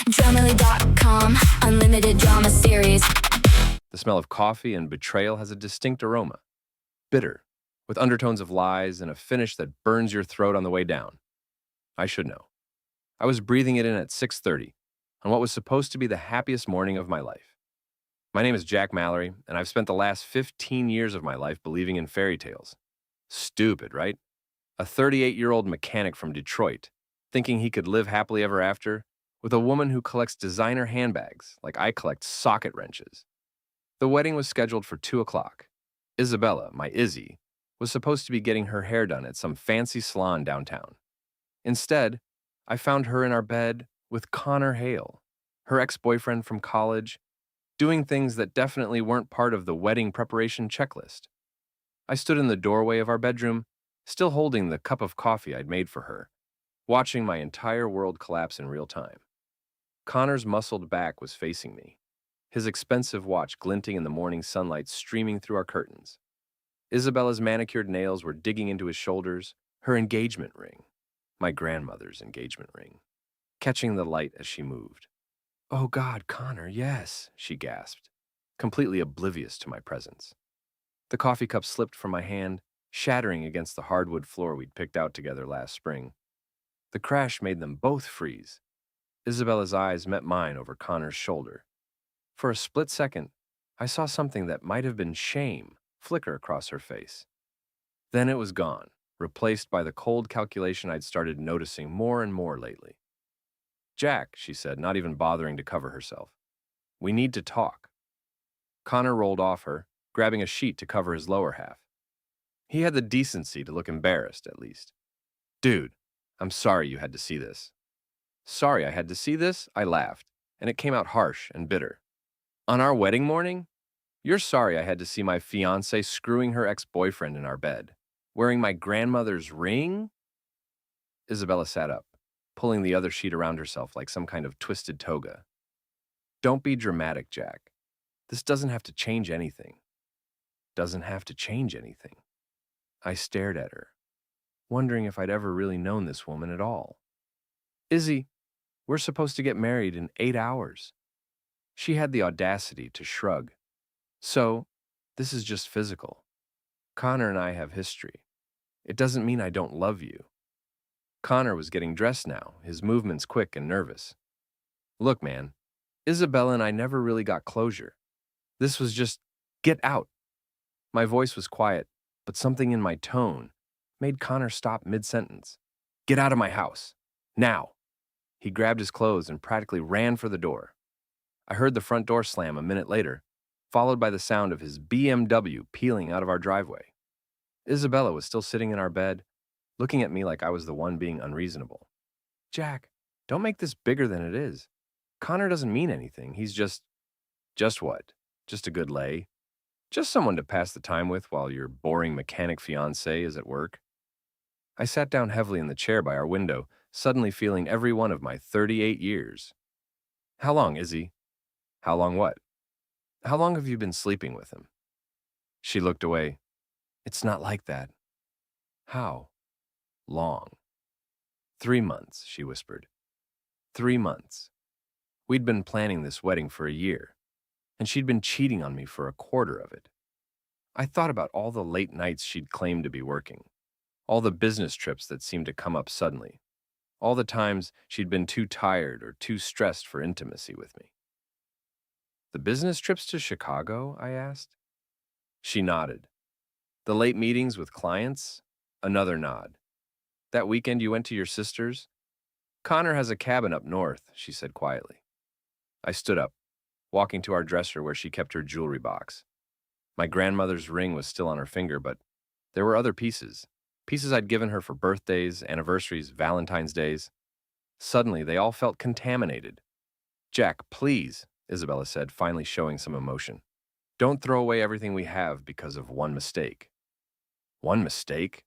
Dramily.com, unlimited drama series. The smell of coffee and betrayal has a distinct aroma. Bitter, with undertones of lies and a finish that burns your throat on the way down. I should know. I was breathing it in at 6:30 on what was supposed to be the happiest morning of my life. My name is Jack Mallory, and I've spent the last 15 years of my life believing in fairy tales. Stupid, right? A 38-year-old mechanic from Detroit, thinking he could live happily ever after with a woman who collects designer handbags like I collect socket wrenches. The wedding was scheduled for 2 o'clock. Isabella, my Izzy, was supposed to be getting her hair done at some fancy salon downtown. Instead, I found her in our bed with Connor Hale, her ex-boyfriend from college, doing things that definitely weren't part of the wedding preparation checklist. I stood in the doorway of our bedroom, still holding the cup of coffee I'd made for her, watching my entire world collapse in real time. Connor's muscled back was facing me, his expensive watch glinting in the morning sunlight streaming through our curtains. Isabella's manicured nails were digging into his shoulders, her engagement ring, my grandmother's engagement ring, catching the light as she moved. "Oh God, Connor, yes," she gasped, completely oblivious to my presence. The coffee cup slipped from my hand, shattering against the hardwood floor we'd picked out together last spring. The crash made them both freeze. Isabella's eyes met mine over Connor's shoulder. For a split second, I saw something that might have been shame flicker across her face. Then it was gone, replaced by the cold calculation I'd started noticing more and more lately. "Jack," she said, not even bothering to cover herself. "We need to talk." Connor rolled off her, grabbing a sheet to cover his lower half. He had the decency to look embarrassed, at least. "Dude, I'm sorry you had to see this." "Sorry I had to see this?" I laughed, and it came out harsh and bitter. "On our wedding morning? You're sorry I had to see my fiancée screwing her ex-boyfriend in our bed, wearing my grandmother's ring?" Isabella sat up, pulling the other sheet around herself like some kind of twisted toga. "Don't be dramatic, Jack. This doesn't have to change anything." Doesn't have to change anything. I stared at her, wondering if I'd ever really known this woman at all. "Izzy, we're supposed to get married in 8 hours." She had the audacity to shrug. "So, this is just physical. Connor and I have history. It doesn't mean I don't love you." Connor was getting dressed now, his movements quick and nervous. "Look, man, Isabella and I never really got closure. This was just, get out." My voice was quiet, but something in my tone made Connor stop mid-sentence. "Get out of my house. Now." He grabbed his clothes and practically ran for the door. I heard the front door slam a minute later, followed by the sound of his BMW peeling out of our driveway. Isabella was still sitting in our bed, looking at me like I was the one being unreasonable. "Jack, don't make this bigger than it is. Connor doesn't mean anything. He's just..." "Just what? Just a good lay? Just someone to pass the time with while your boring mechanic fiancé is at work?" I sat down heavily in the chair by our window, suddenly feeling every one of my 38 years. "How long, Izzy?" "How long what?" "How long have you been sleeping with him?" She looked away. "It's not like that." "How long?" "3 months," she whispered. 3 months. We'd been planning this wedding for a year, and she'd been cheating on me for a quarter of it. I thought about all the late nights she'd claimed to be working, all the business trips that seemed to come up suddenly, all the times she'd been too tired or too stressed for intimacy with me. "The business trips to Chicago?" I asked. She nodded. "The late meetings with clients?" Another nod. "That weekend you went to your sister's?" "Connor has a cabin up north," she said quietly. I stood up, walking to our dresser where she kept her jewelry box. My grandmother's ring was still on her finger, but there were other pieces I'd given her for birthdays, anniversaries, Valentine's Days. Suddenly, they all felt contaminated. "Jack, please," Isabella said, finally showing some emotion. "Don't throw away everything we have because of one mistake." "One mistake?"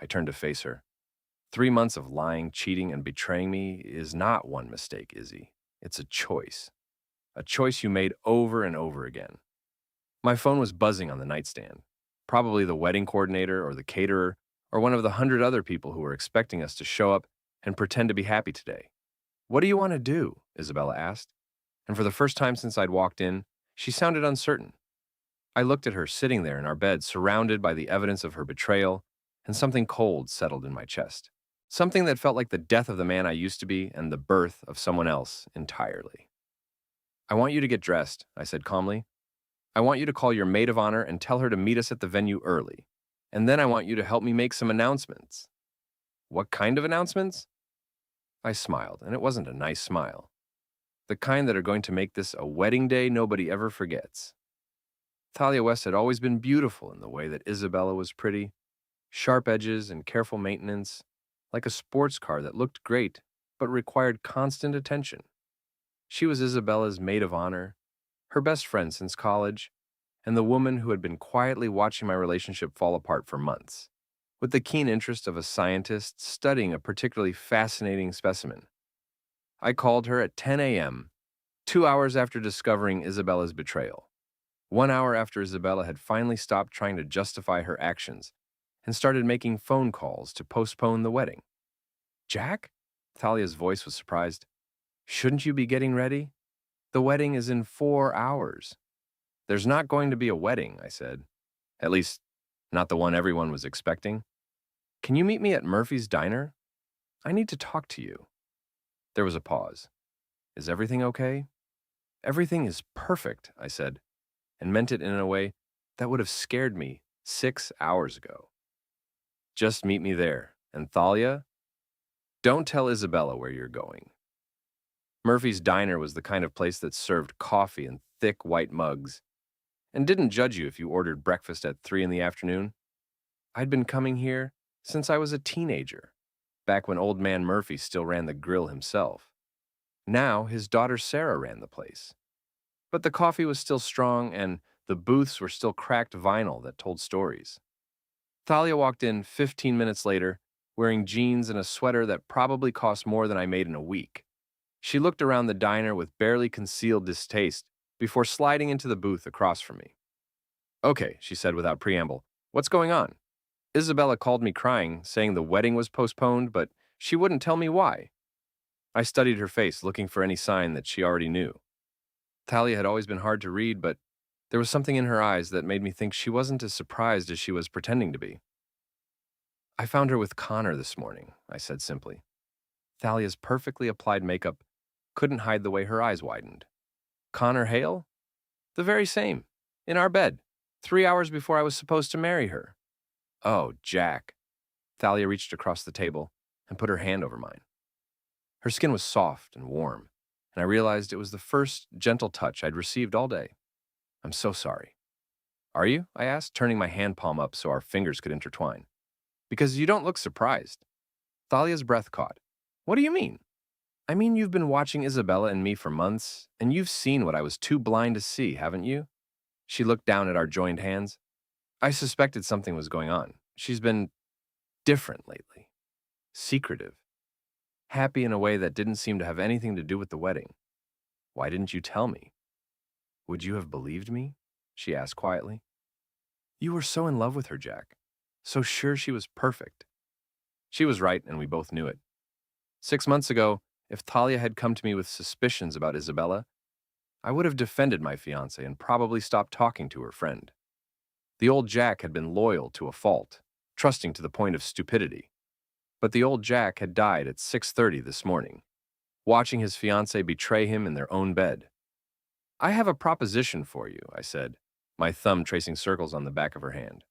I turned to face her. 3 months of lying, cheating, and betraying me is not one mistake, Izzy. It's a choice. A choice you made over and over again. My phone was buzzing on the nightstand. Probably the wedding coordinator or the caterer or one of the 100 other people who were expecting us to show up and pretend to be happy today. What do you want to do? Isabella asked, and for the first time since I'd walked in, she sounded uncertain. I looked at her sitting there in our bed, surrounded by the evidence of her betrayal, and something cold settled in my chest. Something that felt like the death of the man I used to be and the birth of someone else entirely. I want you to get dressed, I said calmly. I want you to call your maid of honor and tell her to meet us at the venue early. And then I want you to help me make some announcements. What kind of announcements? I smiled, and it wasn't a nice smile. The kind that are going to make this a wedding day nobody ever forgets. Thalia West had always been beautiful in the way that Isabella was pretty. Sharp edges and careful maintenance, like a sports car that looked great but required constant attention. She was Isabella's maid of honor, her best friend since college, and the woman who had been quietly watching my relationship fall apart for months, with the keen interest of a scientist studying a particularly fascinating specimen. I called her at 10 a.m., 2 hours after discovering Isabella's betrayal. 1 hour after Isabella had finally stopped trying to justify her actions and started making phone calls to postpone the wedding. Jack? Thalia's voice was surprised. Shouldn't you be getting ready? The wedding is in 4 hours. There's not going to be a wedding, I said. At least, not the one everyone was expecting. Can you meet me at Murphy's Diner? I need to talk to you. There was a pause. Is everything okay? Everything is perfect, I said, and meant it in a way that would have scared me 6 hours ago. Just meet me there. And Thalia, don't tell Isabella where you're going. Murphy's Diner was the kind of place that served coffee in thick white mugs and didn't judge you if you ordered breakfast at 3 in the afternoon. I'd been coming here since I was a teenager, back when old man Murphy still ran the grill himself. Now his daughter Sarah ran the place. But the coffee was still strong and the booths were still cracked vinyl that told stories. Thalia walked in 15 minutes later, wearing jeans and a sweater that probably cost more than I made in a week. She looked around the diner with barely concealed distaste before sliding into the booth across from me. Okay, she said without preamble, what's going on? Isabella called me crying, saying the wedding was postponed, but she wouldn't tell me why. I studied her face, looking for any sign that she already knew. Thalia had always been hard to read, but there was something in her eyes that made me think she wasn't as surprised as she was pretending to be. I found her with Connor this morning, I said simply. Thalia's perfectly applied makeup couldn't hide the way her eyes widened. Connor Hale? The very same. In our bed, 3 hours before I was supposed to marry her. Oh, Jack. Thalia reached across the table and put her hand over mine. Her skin was soft and warm, and I realized it was the first gentle touch I'd received all day. I'm so sorry. Are you? I asked, turning my hand palm up so our fingers could intertwine. Because you don't look surprised. Thalia's breath caught. What do you mean? I mean, you've been watching Isabella and me for months, and you've seen what I was too blind to see, haven't you? She looked down at our joined hands. I suspected something was going on. She's been different lately. Secretive. Happy in a way that didn't seem to have anything to do with the wedding. Why didn't you tell me? Would you have believed me? She asked quietly. You were so in love with her, Jack. So sure she was perfect. She was right, and we both knew it. 6 months ago, if Thalia had come to me with suspicions about Isabella, I would have defended my fiancé and probably stopped talking to her friend. The old Jack had been loyal to a fault, trusting to the point of stupidity. But the old Jack had died at 6:30 this morning, watching his fiancée betray him in their own bed. I have a proposition for you, I said, my thumb tracing circles on the back of her hand.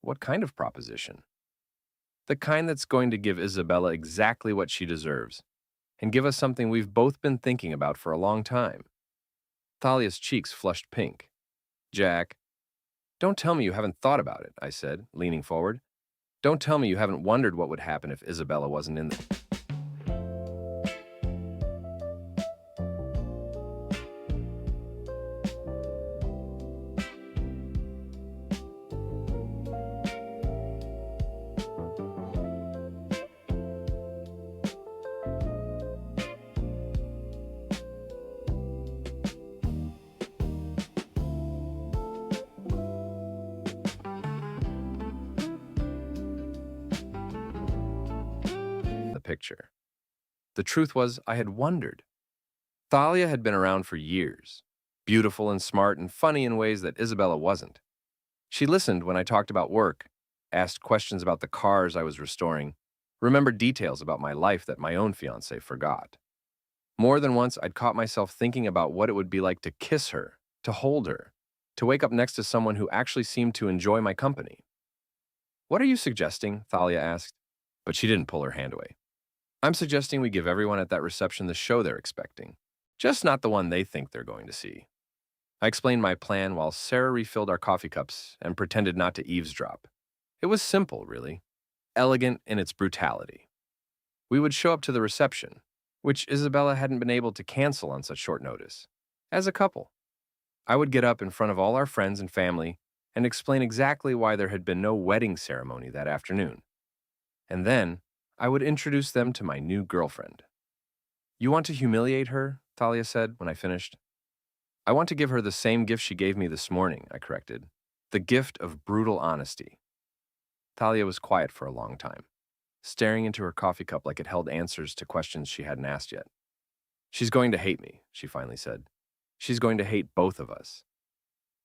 What kind of proposition? The kind that's going to give Isabella exactly what she deserves, and give us something we've both been thinking about for a long time. Thalia's cheeks flushed pink. Jack, don't tell me you haven't thought about it, I said, leaning forward. Don't tell me you haven't wondered what would happen if Isabella wasn't in the... picture. The truth was, I had wondered. Thalia had been around for years, beautiful and smart and funny in ways that Isabella wasn't. She listened when I talked about work, asked questions about the cars I was restoring, remembered details about my life that my own fiancé forgot. More than once, I'd caught myself thinking about what it would be like to kiss her, to hold her, to wake up next to someone who actually seemed to enjoy my company. What are you suggesting? Thalia asked, but she didn't pull her hand away. I'm suggesting we give everyone at that reception the show they're expecting, just not the one they think they're going to see. I explained my plan while Sarah refilled our coffee cups and pretended not to eavesdrop. It was simple, really, elegant in its brutality. We would show up to the reception, which Isabella hadn't been able to cancel on such short notice, as a couple. I would get up in front of all our friends and family and explain exactly why there had been no wedding ceremony that afternoon. And then I would introduce them to my new girlfriend. You want to humiliate her? Thalia said when I finished. I want to give her the same gift she gave me this morning, I corrected. The gift of brutal honesty. Thalia was quiet for a long time, staring into her coffee cup like it held answers to questions she hadn't asked yet. She's going to hate me, she finally said. She's going to hate both of us.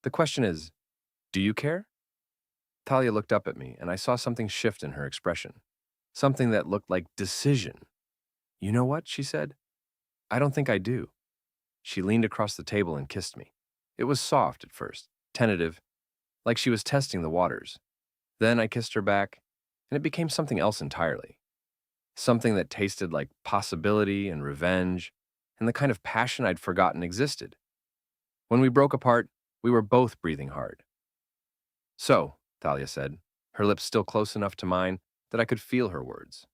The question is, do you care? Thalia looked up at me, and I saw something shift in her expression. Something that looked like decision. You know what? She said. I don't think I do. She leaned across the table and kissed me. It was soft at first, tentative, like she was testing the waters. Then I kissed her back, and it became something else entirely. Something that tasted like possibility and revenge, and the kind of passion I'd forgotten existed. When we broke apart, we were both breathing hard. So, Thalia said, her lips still close enough to mine that I could feel her words.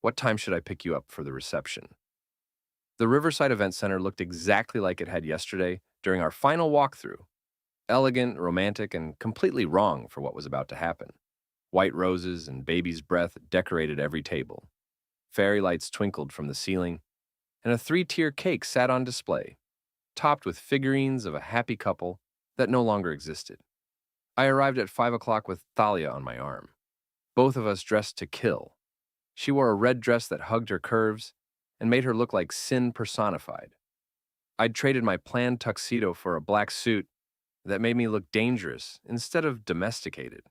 What time should I pick you up for the reception? The Riverside Event Center looked exactly like it had yesterday during our final walkthrough. Elegant, romantic, and completely wrong for what was about to happen. White roses and baby's breath decorated every table. Fairy lights twinkled from the ceiling, and a 3-tier cake sat on display, topped with figurines of a happy couple that no longer existed. I arrived at 5 o'clock with Thalia on my arm. Both of us dressed to kill. She wore a red dress that hugged her curves and made her look like sin personified. I'd traded my planned tuxedo for a black suit that made me look dangerous instead of domesticated.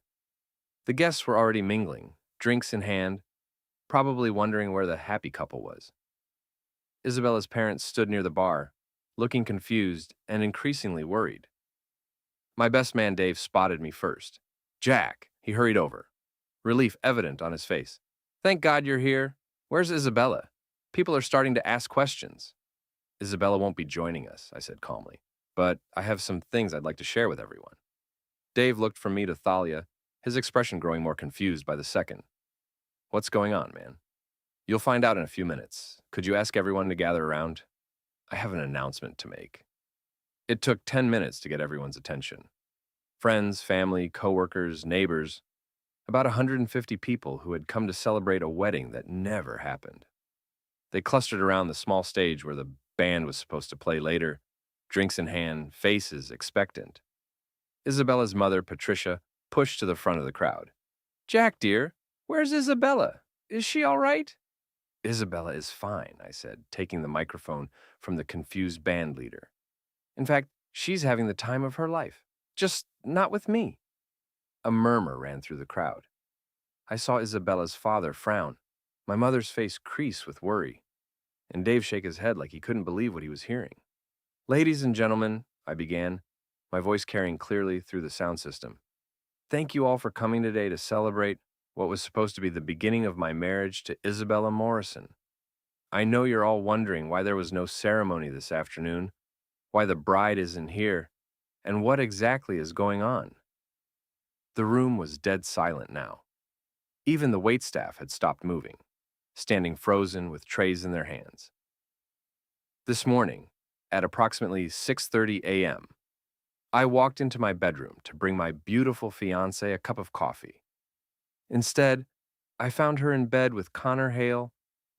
The guests were already mingling, drinks in hand, probably wondering where the happy couple was. Isabella's parents stood near the bar, looking confused and increasingly worried. My best man Dave spotted me first. Jack, he hurried over, relief evident on his face. Thank God you're here. Where's Isabella? People are starting to ask questions. Isabella won't be joining us, I said calmly, but I have some things I'd like to share with everyone. Dave looked from me to Thalia, his expression growing more confused by the second. What's going on, man? You'll find out in a few minutes. Could you ask everyone to gather around? I have an announcement to make. It took 10 minutes to get everyone's attention. Friends, family, coworkers, neighbors, about 150 people who had come to celebrate a wedding that never happened. They clustered around the small stage where the band was supposed to play later, drinks in hand, faces expectant. Isabella's mother, Patricia, pushed to the front of the crowd. Jack, dear, where's Isabella? Is she all right? Isabella is fine, I said, taking the microphone from the confused band leader. In fact, she's having the time of her life, just not with me. A murmur ran through the crowd. I saw Isabella's father frown, my mother's face crease with worry, and Dave shake his head like he couldn't believe what he was hearing. Ladies and gentlemen, I began, my voice carrying clearly through the sound system. Thank you all for coming today to celebrate what was supposed to be the beginning of my marriage to Isabella Morrison. I know you're all wondering why there was no ceremony this afternoon, why the bride isn't here, and what exactly is going on. The room was dead silent now. Even the waitstaff had stopped moving, standing frozen with trays in their hands. This morning, at approximately 6:30 a.m., I walked into my bedroom to bring my beautiful fiancée a cup of coffee. Instead, I found her in bed with Connor Hale,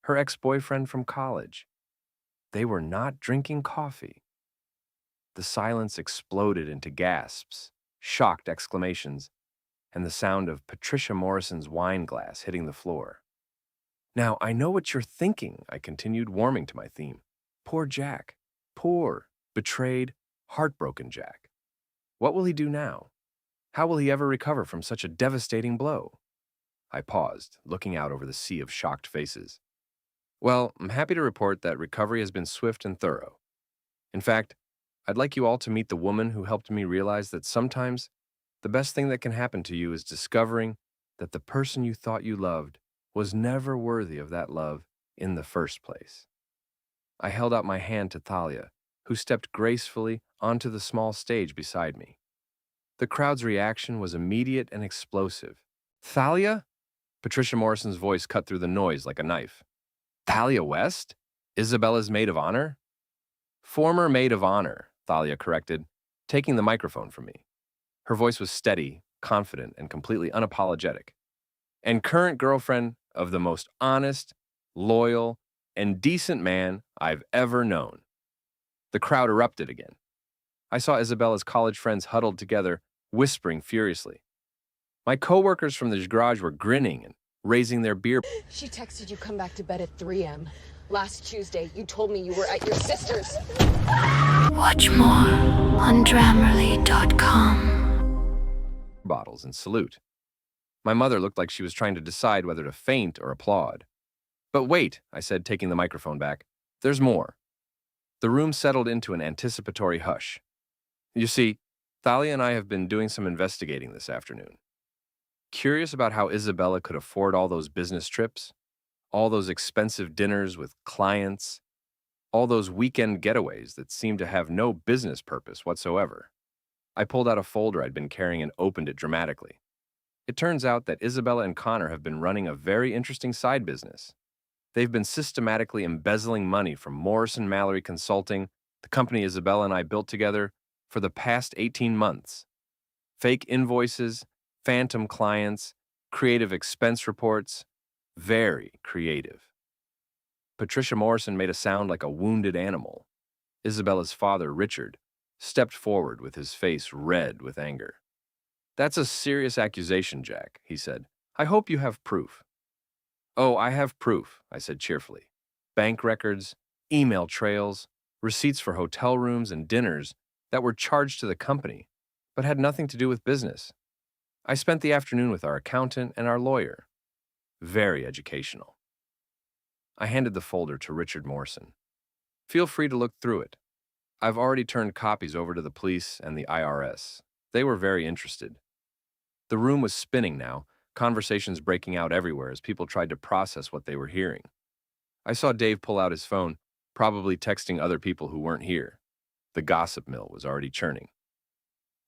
her ex-boyfriend from college. They were not drinking coffee. The silence exploded into gasps, shocked exclamations, and the sound of Patricia Morrison's wine glass hitting the floor. Now, I know what you're thinking, I continued, warming to my theme. Poor Jack. Poor, betrayed, heartbroken Jack. What will he do now? How will he ever recover from such a devastating blow? I paused, looking out over the sea of shocked faces. Well, I'm happy to report that recovery has been swift and thorough. In fact, I'd like you all to meet the woman who helped me realize that sometimes the best thing that can happen to you is discovering that the person you thought you loved was never worthy of that love in the first place. I held out my hand to Thalia, who stepped gracefully onto the small stage beside me. The crowd's reaction was immediate and explosive. Thalia? Patricia Morrison's voice cut through the noise like a knife. Thalia West? Isabella's maid of honor? Former maid of honor, Thalia corrected, taking the microphone from me. Her voice was steady, confident, and completely unapologetic. And current girlfriend of the most honest, loyal, and decent man I've ever known. The crowd erupted again. I saw Isabella's college friends huddled together, whispering furiously. My coworkers from the garage were grinning and raising their beer. She texted you come back to bed at 3 a.m. Last Tuesday, you told me you were at your sister's. Watch more on Grammarly.com. Bottles and salute. My mother looked like she was trying to decide whether to faint or applaud. But wait, I said, taking the microphone back. There's more. The room settled into an anticipatory hush. You see, Thalia and I have been doing some investigating this afternoon. Curious about how Isabella could afford all those business trips, all those expensive dinners with clients, all those weekend getaways that seemed to have no business purpose whatsoever. I pulled out a folder I'd been carrying and opened it dramatically. It turns out that Isabella and Connor have been running a very interesting side business. They've been systematically embezzling money from Morrison Mallory Consulting, the company Isabella and I built together, for the past 18 months. Fake invoices, phantom clients, creative expense reports. Very creative. Patricia Morrison made a sound like a wounded animal. Isabella's father, Richard, stepped forward with his face red with anger. That's a serious accusation, Jack, he said. I hope you have proof. Oh, I have proof, I said cheerfully. Bank records, email trails, receipts for hotel rooms and dinners that were charged to the company, but had nothing to do with business. I spent the afternoon with our accountant and our lawyer. Very educational. I handed the folder to Richard Morrison. Feel free to look through it. I've already turned copies over to the police and the IRS. They were very interested. The room was spinning now, conversations breaking out everywhere as people tried to process what they were hearing. I saw Dave pull out his phone, probably texting other people who weren't here. The gossip mill was already churning.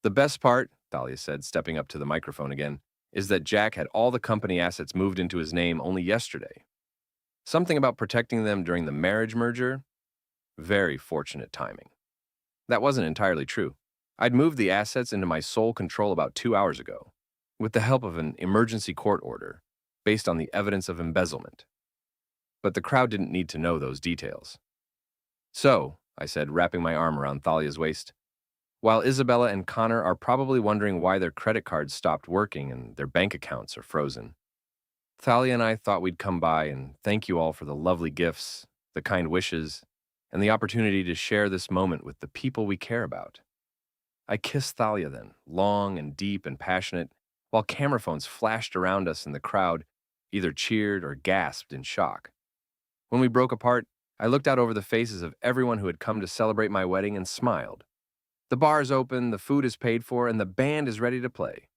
The best part, Thalia said, stepping up to the microphone again, is that Jack had all the company assets moved into his name only yesterday. Something about protecting them during the marriage merger? Very fortunate timing. That wasn't entirely true. I'd moved the assets into my sole control about 2 hours ago, with the help of an emergency court order, based on the evidence of embezzlement. But the crowd didn't need to know those details. So, I said, wrapping my arm around Thalia's waist, while Isabella and Connor are probably wondering why their credit cards stopped working and their bank accounts are frozen, Thalia and I thought we'd come by and thank you all for the lovely gifts, the kind wishes, and the opportunity to share this moment with the people we care about. I kissed Thalia then, long and deep and passionate, while camera phones flashed around us and the crowd either cheered or gasped in shock. When we broke apart, I looked out over the faces of everyone who had come to celebrate my wedding and smiled. The bar is open, the food is paid for, and the band is ready to play.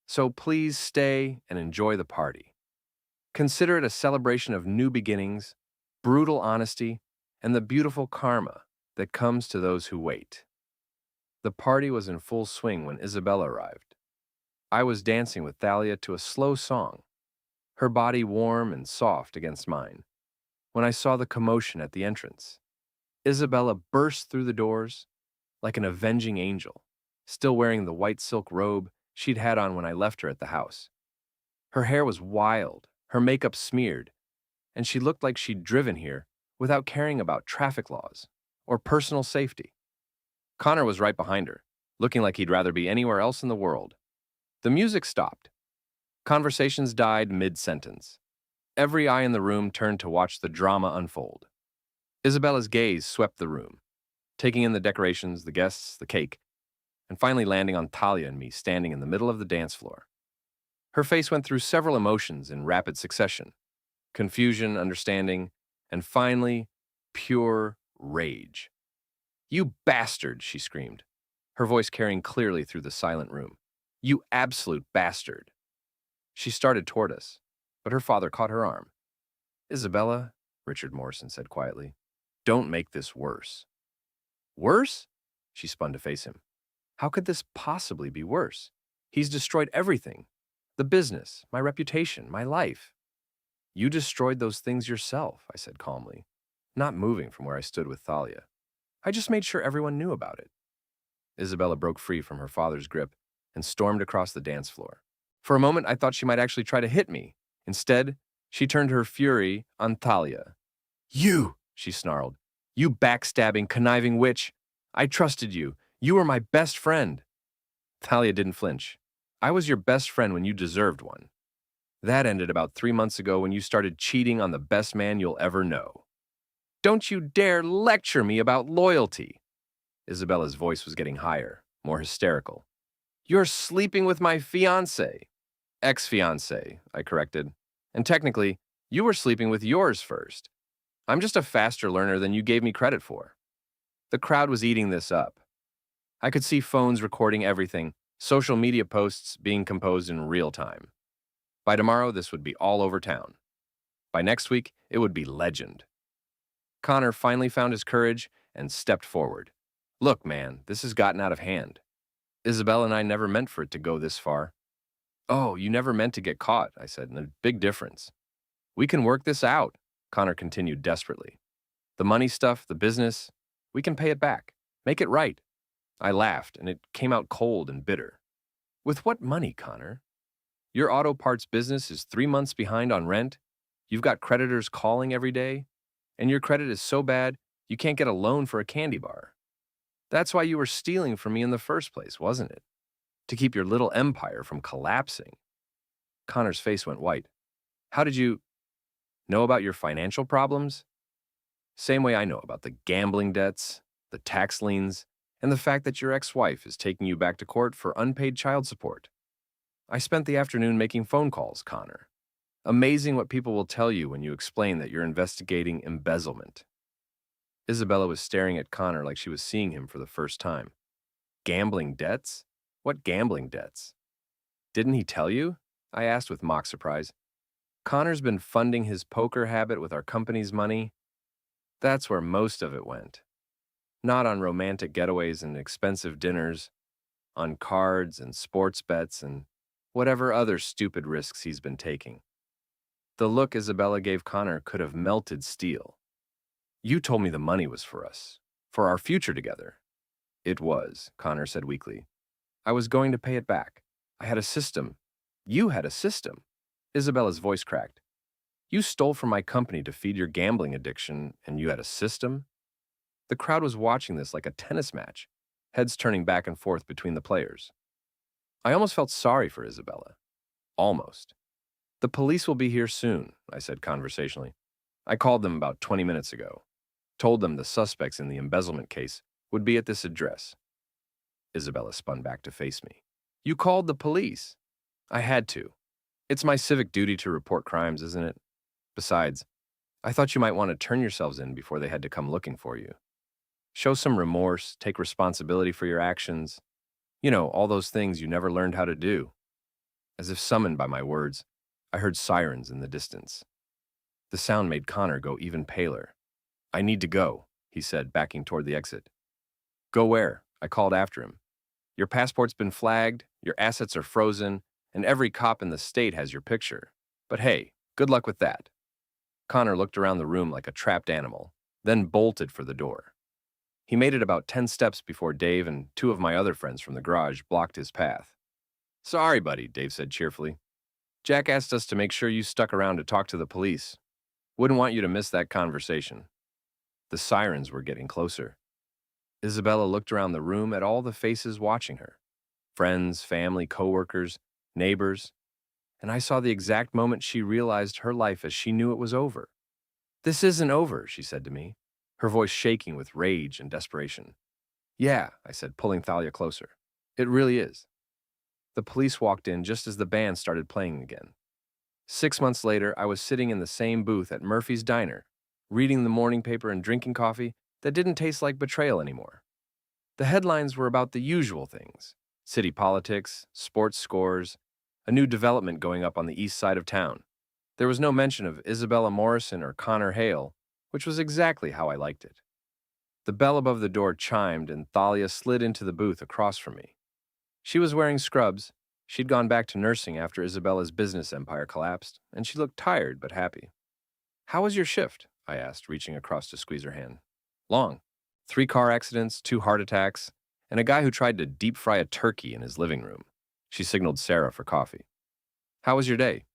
So please stay and enjoy the party. Consider it a celebration of new beginnings, brutal honesty, and the beautiful karma that comes to those who wait. The party was in full swing when Isabella arrived. I was dancing with Thalia to a slow song, her body warm and soft against mine, when I saw the commotion at the entrance. Isabella burst through the doors like an avenging angel, still wearing the white silk robe she'd had on when I left her at the house. Her hair was wild, her makeup smeared, and she looked like she'd driven here without caring about traffic laws or personal safety. Connor was right behind her, looking like he'd rather be anywhere else in the world. The music stopped. Conversations died mid-sentence. Every eye in the room turned to watch the drama unfold. Isabella's gaze swept the room, taking in the decorations, the guests, the cake, and finally landing on Talia and me standing in the middle of the dance floor. Her face went through several emotions in rapid succession: confusion, understanding, and finally, pure rage. "You bastard!" she screamed, her voice carrying clearly through the silent room. "You absolute bastard!" She started toward us, but her father caught her arm. "Isabella," Richard Morrison said quietly, "don't make this worse." "Worse?" She spun to face him. "How could this possibly be worse? He's destroyed everything. The business, my reputation, my life." "You destroyed those things yourself," I said calmly, not moving from where I stood with Thalia. "I just made sure everyone knew about it." Isabella broke free from her father's grip and stormed across the dance floor. For a moment, I thought she might actually try to hit me. Instead, she turned her fury on Thalia. "You!" she snarled. "You backstabbing, conniving witch! I trusted you. You were my best friend." Thalia didn't flinch. "I was your best friend when you deserved one. That ended about 3 months ago when you started cheating on the best man you'll ever know. Don't you dare lecture me about loyalty." Isabella's voice was getting higher, more hysterical. "You're sleeping with my fiancé." "Ex-fiancé," I corrected. "And technically, you were sleeping with yours first. I'm just a faster learner than you gave me credit for." The crowd was eating this up. I could see phones recording everything, social media posts being composed in real time. By tomorrow, this would be all over town. By next week, it would be legend. Connor finally found his courage and stepped forward. "Look, man, this has gotten out of hand. Isabella and I never meant for it to go this far." "Oh, you never meant to get caught," I said, "and a big difference. We can work this out," Connor continued desperately. "The money stuff, the business, we can pay it back. Make it right." I laughed, and it came out cold and bitter. "With what money, Connor? Your auto parts business is 3 months behind on rent, you've got creditors calling every day, and your credit is so bad you can't get a loan for a candy bar. That's why you were stealing from me in the first place, wasn't it? To keep your little empire from collapsing." Connor's face went white. "How did you know about your financial problems?" "Same way I know about the gambling debts, the tax liens, and the fact that your ex-wife is taking you back to court for unpaid child support. I spent the afternoon making phone calls, Connor. Amazing what people will tell you when you explain that you're investigating embezzlement." Isabella was staring at Connor like she was seeing him for the first time. "Gambling debts? What gambling debts?" "Didn't he tell you?" I asked with mock surprise. "Connor's been funding his poker habit with our company's money. That's where most of it went. Not on romantic getaways and expensive dinners, on cards and sports bets and whatever other stupid risks he's been taking." The look Isabella gave Connor could have melted steel. "You told me the money was for us, for our future together." "It was," Connor said weakly. "I was going to pay it back. I had a system." "You had a system?" Isabella's voice cracked. "You stole from my company to feed your gambling addiction, and you had a system?" The crowd was watching this like a tennis match, heads turning back and forth between the players. I almost felt sorry for Isabella. Almost. "The police will be here soon," I said conversationally. "I called them about 20 minutes ago. Told them the suspects in the embezzlement case would be at this address." Isabella spun back to face me. "You called the police?" "I had to. It's my civic duty to report crimes, isn't it? Besides, I thought you might want to turn yourselves in before they had to come looking for you. Show some remorse, take responsibility for your actions. You know, all those things you never learned how to do." As if summoned by my words, I heard sirens in the distance. The sound made Connor go even paler. "I need to go," he said, backing toward the exit. "Go where?" I called after him. "Your passport's been flagged, your assets are frozen, and every cop in the state has your picture. But hey, good luck with that." Connor looked around the room like a trapped animal, then bolted for the door. He made it about 10 steps before Dave and 2 of my other friends from the garage blocked his path. "Sorry, buddy," Dave said cheerfully. "Jack asked us to make sure you stuck around to talk to the police. Wouldn't want you to miss that conversation." The sirens were getting closer. Isabella looked around the room at all the faces watching her. Friends, family, coworkers, neighbors. and I saw the exact moment she realized her life as she knew it was over. "This isn't over," she said to me, her voice shaking with rage and desperation. "Yeah," I said, pulling Thalia closer. "It really is." The police walked in just as the band started playing again. 6 months later, I was sitting in the same booth at Murphy's Diner, reading the morning paper and drinking coffee that didn't taste like betrayal anymore. The headlines were about the usual things: city politics, sports scores, a new development going up on the east side of town. There was no mention of Isabella Morrison or Connor Hale, which was exactly how I liked it. The bell above the door chimed and Thalia slid into the booth across from me. She was wearing scrubs. She'd gone back to nursing after Isabella's business empire collapsed, and she looked tired but happy. "How was your shift?" I asked, reaching across to squeeze her hand. "Long. 3 car accidents, 2 heart attacks, and a guy who tried to deep fry a turkey in his living room." She signaled Sarah for coffee. "How was your day?"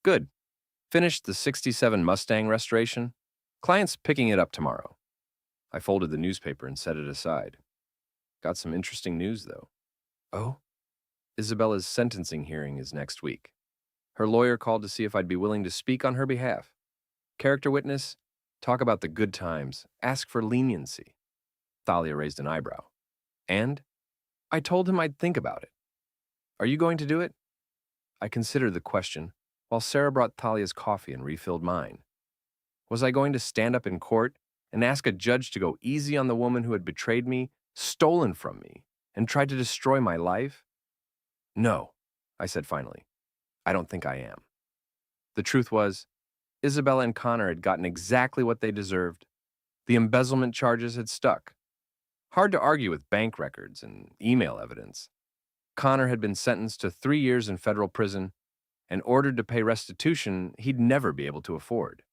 "Good. Finished the '67 Mustang restoration. Client's picking it up tomorrow." I folded the newspaper and set it aside. "Got some interesting news, though." "Oh?" "Isabella's sentencing hearing is next week. Her lawyer called to see if I'd be willing to speak on her behalf. Character witness, talk about the good times, ask for leniency." Thalia raised an eyebrow. "And?" "I told him I'd think about it." "Are you going to do it?" I considered the question, while Sarah brought Thalia's coffee and refilled mine. Was I going to stand up in court and ask a judge to go easy on the woman who had betrayed me, stolen from me, and tried to destroy my life? "No," I said finally. "I don't think I am." The truth was, Isabella and Connor had gotten exactly what they deserved. The embezzlement charges had stuck. Hard to argue with bank records and email evidence. Connor had been sentenced to 3 years in federal prison and ordered to pay restitution he'd never be able to afford.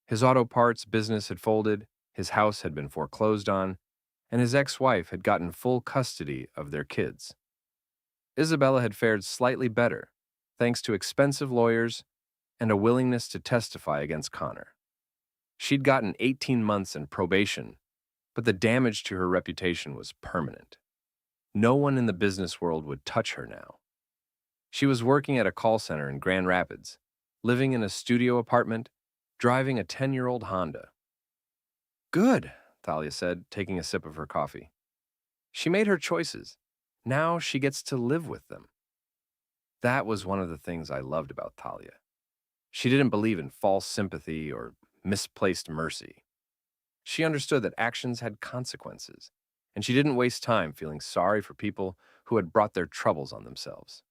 His auto parts business had folded, his house had been foreclosed on, and his ex-wife had gotten full custody of their kids. Isabella had fared slightly better, thanks to expensive lawyers and a willingness to testify against Connor. She'd gotten 18 months in probation, but the damage to her reputation was permanent. No one in the business world would touch her now. She was working at a call center in Grand Rapids, living in a studio apartment, driving a 10-year-old Honda. "Good," Thalia said, taking a sip of her coffee. "She made her choices. Now she gets to live with them." That was one of the things I loved about Thalia. She didn't believe in false sympathy or misplaced mercy. She understood that actions had consequences, and she didn't waste time feeling sorry for people who had brought their troubles on themselves.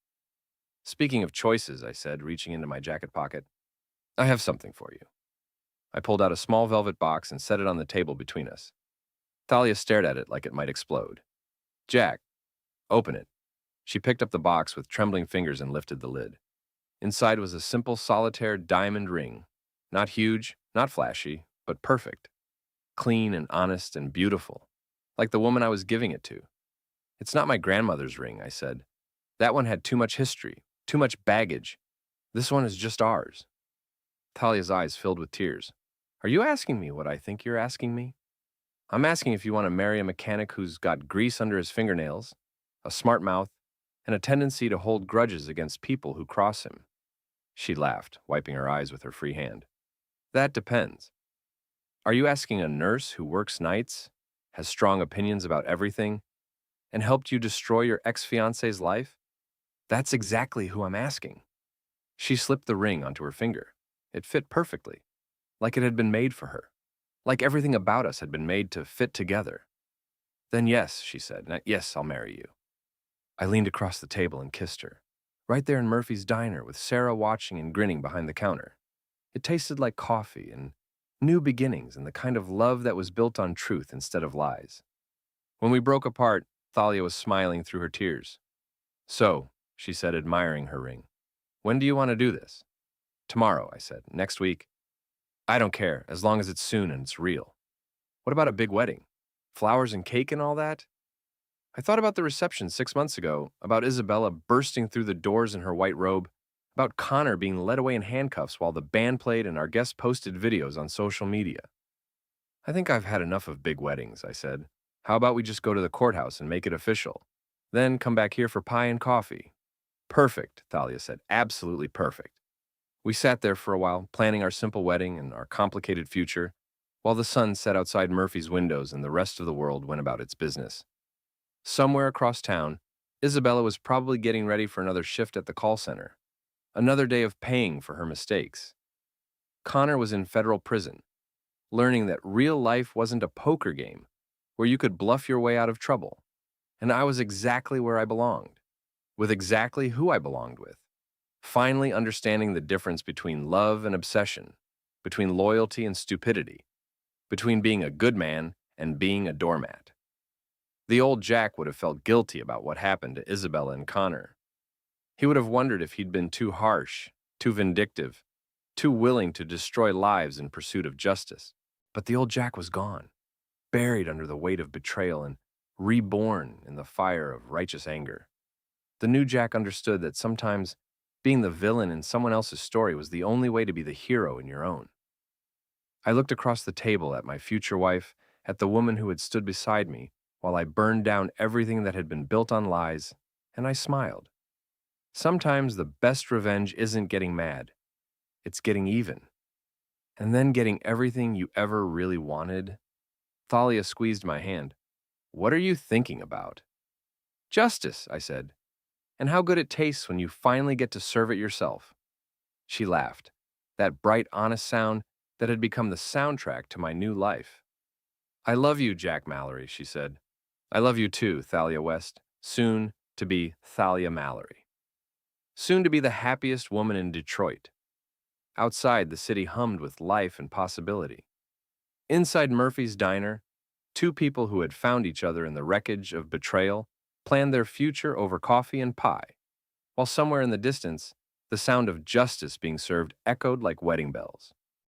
"Speaking of choices," I said, reaching into my jacket pocket, "I have something for you." I pulled out a small velvet box and set it on the table between us. Thalia stared at it like it might explode. "Jack, open it." She picked up the box with trembling fingers and lifted the lid. Inside was a simple solitaire diamond ring. Not huge, not flashy, but perfect. Clean and honest and beautiful, like the woman I was giving it to. "It's not my grandmother's ring," I said. "That one had too much history, too much baggage. This one is just ours." Thalia's eyes filled with tears. "Are you asking me what I think you're asking me?" "I'm asking if you want to marry a mechanic who's got grease under his fingernails, a smart mouth, and a tendency to hold grudges against people who cross him." She laughed, wiping her eyes with her free hand. "That depends. Are you asking a nurse who works nights, has strong opinions about everything, and helped you destroy your ex-fiance's life? That's exactly who I'm asking." She slipped the ring onto her finger. It fit perfectly, like it had been made for her, like everything about us had been made to fit together. "Then yes," she said. "Yes, I'll marry you." I leaned across the table and kissed her, right there in Murphy's Diner with Sarah watching and grinning behind the counter. It tasted like coffee and new beginnings and the kind of love that was built on truth instead of lies. When we broke apart, Thalia was smiling through her tears. "So," she said, admiring her ring, "when do you want to do this?" "Tomorrow," I said. "Next week?" "I don't care, as long as it's soon and it's real." "What about a big wedding? Flowers and cake and all that?" I thought about the reception 6 months ago, about Isabella bursting through the doors in her white robe, about Connor being led away in handcuffs while the band played and our guests posted videos on social media. "I think I've had enough of big weddings," I said. "How about we just go to the courthouse and make it official? Then come back here for pie and coffee." Perfect, Thalia said. Absolutely perfect. We sat there for a while, planning our simple wedding and our complicated future, while the sun set outside Murphy's windows and the rest of the world went about its business. Somewhere across town, Isabella was probably getting ready for another shift at the call center, another day of paying for her mistakes. Connor was in federal prison, learning that real life wasn't a poker game where you could bluff your way out of trouble. And I was exactly where I belonged, with exactly who I belonged with, finally understanding the difference between love and obsession, between loyalty and stupidity, between being a good man and being a doormat. The old Jack would have felt guilty about what happened to Isabella and Connor. He would have wondered if he'd been too harsh, too vindictive, too willing to destroy lives in pursuit of justice. But the old Jack was gone, buried under the weight of betrayal and reborn in the fire of righteous anger. The new Jack understood that sometimes being the villain in someone else's story was the only way to be the hero in your own. I looked across the table at my future wife, at the woman who had stood beside me while I burned down everything that had been built on lies, and I smiled. Sometimes the best revenge isn't getting mad, it's getting even. And then getting everything you ever really wanted. Thalia squeezed my hand. What are you thinking about? Justice, I said, and how good it tastes when you finally get to serve it yourself. She laughed, that bright, honest sound that had become the soundtrack to my new life. I love you, Jack Mallory, she said. I love you too, Thalia West, soon to be Thalia Mallory. Soon to be the happiest woman in Detroit. Outside, the city hummed with life and possibility. Inside Murphy's diner, two people who had found each other in the wreckage of betrayal planned their future over coffee and pie, while somewhere in the distance, the sound of justice being served echoed like wedding bells.